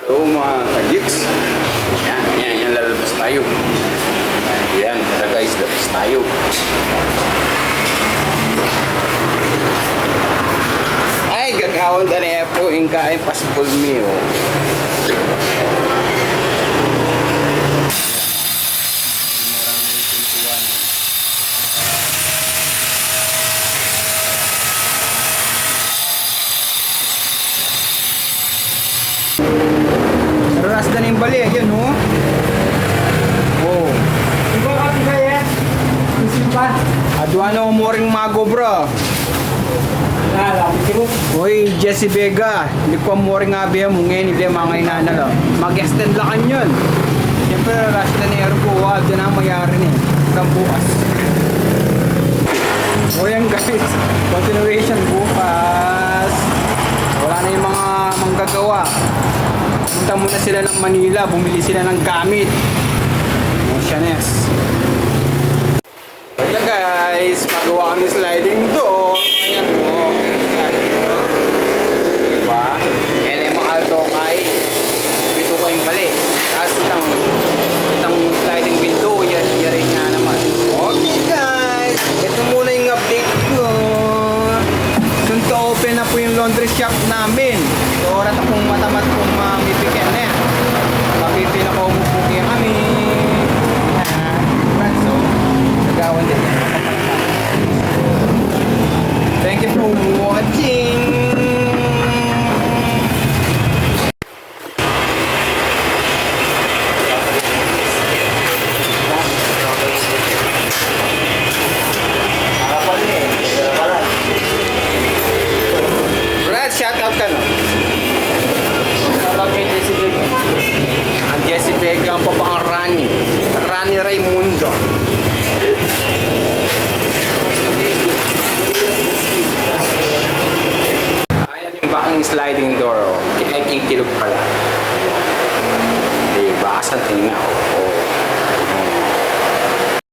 So mga ka-jigs, yan, lalabas tayo. Yan, tara guys, labas tayo. Ay, gagawin na rin po yung kain pasipul meal. Ras dan yung bali, yun oh. Oh. Iba kami kaya. Simpan. Aduano moring mago bro. Mo. Oy, Jesse Vega. Hindi ko moring nga biya mo ngayon, hindi mga inanalo. Mag-extend lang yun. Siyempre, rush na ni Aero po. Doon ang mayari ni. Hanggang bukas. O yan guys. Continuation bukas. Wala na yung mga manggagawa. Punta muna sila ng Manila. Bumili sila ng gamit. Motioness. Kaya guys, magawa kami sliding door. Ayan po. Diba? Yan yung mga alto kay pito ko yung bali. Tapos itang sliding window, yan rin nga naman. Okay guys, ito muna yung update ko. Soon to open na po yung laundry shop namin. So oras akong matamat kung mamipikin na yan. Mapipin ako umupuki kami. So, nagawan din yan. Thank you for watching. Brad, shout out ka no? Ang Jesse Vega, ang papang Rani Raimundo. Ayan yung bakang sliding door. Kikilog pala. Diba? Sa tingin ako.